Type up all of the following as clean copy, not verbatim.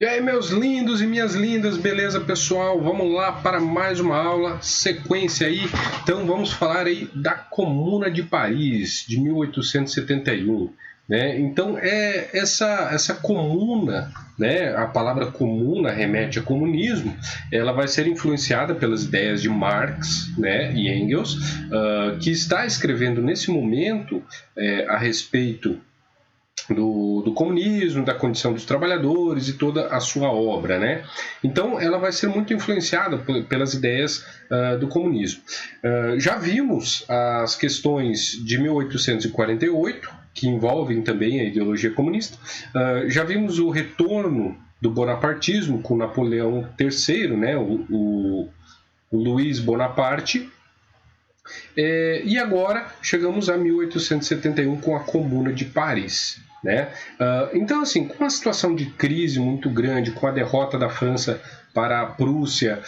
E aí, meus lindos e minhas lindas, beleza, pessoal? Vamos lá para mais uma aula, sequência aí. Então, vamos falar aí da Comuna de Paris, de 1871, né? Então, essa comuna, né? A palavra comuna remete a comunismo. Ela vai ser influenciada pelas ideias de Marx, né, e Engels, que está escrevendo nesse momento a respeito do comunismo, da condição dos trabalhadores e toda a sua obra, né? Então, ela vai ser muito influenciada pelas ideias do comunismo. Já vimos as questões de 1848, que envolvem também a ideologia comunista. Já vimos o retorno do bonapartismo com Napoleão III, né? o Luiz Bonaparte. E agora chegamos a 1871 com a Comuna de Paris, né? Então, assim, com a situação de crise muito grande, com a derrota da França para a Prússia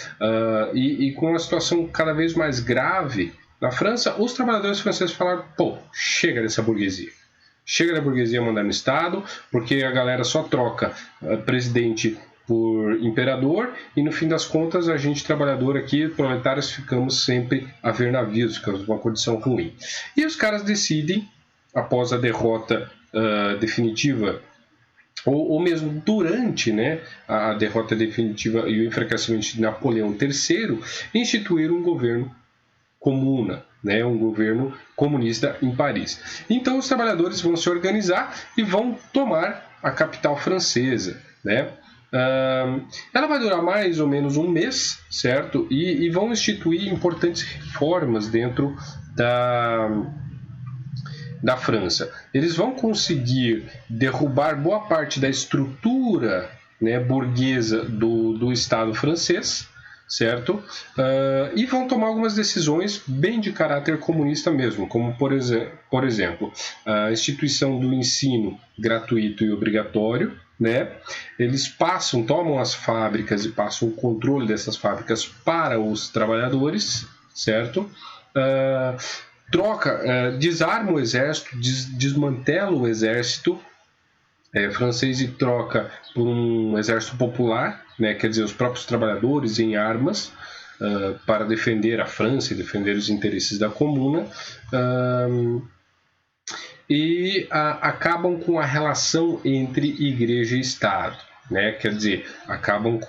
e com a situação cada vez mais grave na França, os trabalhadores franceses falaram: pô, chega dessa burguesia. Chega da burguesia mandar no Estado, porque a galera só troca presidente por imperador, e no fim das contas a gente trabalhador aqui, proletários, ficamos sempre a ver navios, ficamos numa condição ruim. E os caras decidem, após a derrota definitiva, ou mesmo durante, né, a derrota definitiva e o enfraquecimento de Napoleão III, instituir um governo comuna, né, um governo comunista em Paris. Então os trabalhadores vão se organizar e vão tomar a capital francesa, né? Ela vai durar mais ou menos um mês, certo? E vão instituir importantes reformas dentro da França. Eles vão conseguir derrubar boa parte da estrutura, né, burguesa do Estado francês, certo? E vão tomar algumas decisões bem de caráter comunista mesmo, como, por exemplo, a instituição do ensino gratuito e obrigatório, né? Eles tomam as fábricas e passam o controle dessas fábricas para os trabalhadores, certo? Desarma o exército, desmantela o exército francês e troca por um exército popular, né? Quer dizer, os próprios trabalhadores em armas para defender a França e defender os interesses da comuna, e acabam com a relação entre igreja e Estado, né? Quer dizer, acabam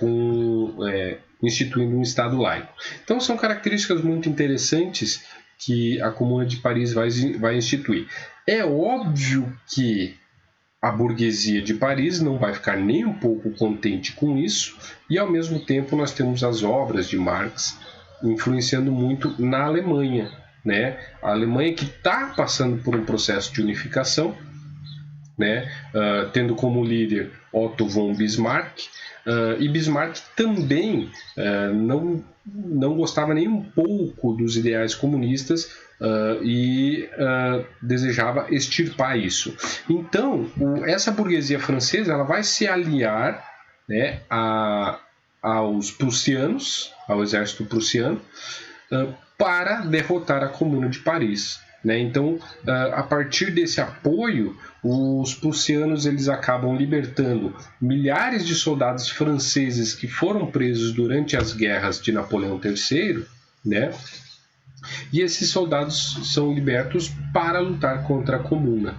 instituindo um Estado laico. Então são características muito interessantes que a Comuna de Paris vai instituir. É óbvio que a burguesia de Paris não vai ficar nem um pouco contente com isso, e ao mesmo tempo nós temos as obras de Marx influenciando muito na Alemanha, né? A Alemanha que está passando por um processo de unificação, né? Tendo como líder Otto von Bismarck, e Bismarck também não gostava nem um pouco dos ideais comunistas e desejava extirpar isso. Então, essa burguesia francesa ela vai se aliar, né, aos prussianos, ao exército prussiano, para derrotar a Comuna de Paris, né? Então, a partir desse apoio, os prussianos eles acabam libertando milhares de soldados franceses que foram presos durante as guerras de Napoleão III, né? E esses soldados são libertos para lutar contra a Comuna,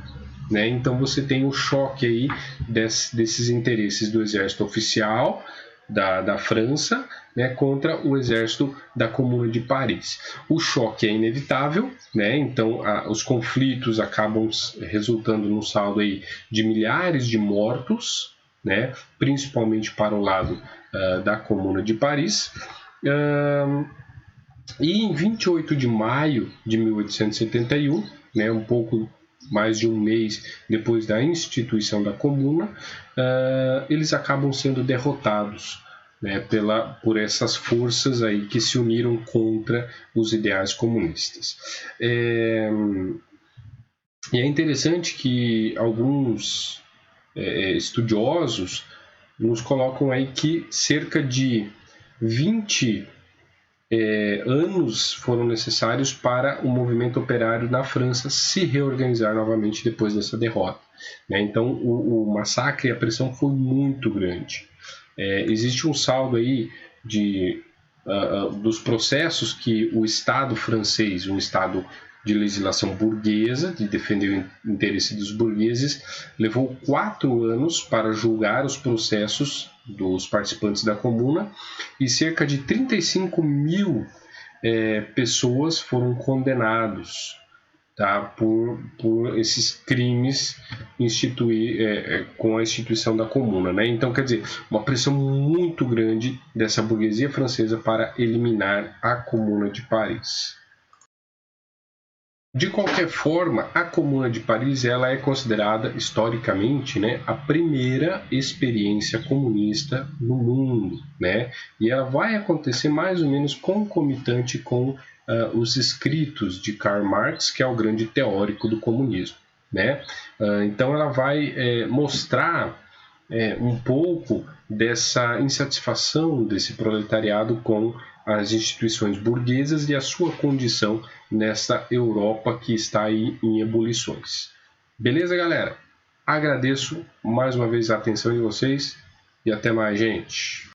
né? Então você tem o choque aí desses interesses do exército oficial da França, né, contra o exército da Comuna de Paris. O choque é inevitável, né? Então os conflitos acabam resultando num saldo aí de milhares de mortos, né, principalmente para o lado da Comuna de Paris. E em 28 de maio de 1871, né, um pouco mais de um mês depois da instituição da Comuna, eles acabam sendo derrotados, né, por essas forças aí que se uniram contra os ideais comunistas. E é interessante que alguns estudiosos nos colocam aí que cerca de 20 anos foram necessários para o movimento operário na França se reorganizar novamente depois dessa derrota, né? Então o massacre e a pressão foi muito grande. existe um saldo aí dos processos que o Estado francês, um Estado de legislação burguesa, de defender o interesse dos burgueses, levou 4 anos para julgar os processos dos participantes da Comuna, e cerca de 35 mil pessoas foram condenados, tá, por esses crimes com a instituição da Comuna, né? Então, quer dizer, uma pressão muito grande dessa burguesia francesa para eliminar a Comuna de Paris. De qualquer forma, a Comuna de Paris ela é considerada historicamente, né, a primeira experiência comunista no mundo, né? E ela vai acontecer mais ou menos concomitante com os escritos de Karl Marx, que é o grande teórico do comunismo, né? Então ela vai mostrar um pouco dessa insatisfação desse proletariado com as instituições burguesas e a sua condição nessa Europa que está aí em ebulições. Beleza, galera? Agradeço mais uma vez a atenção de vocês e até mais, gente.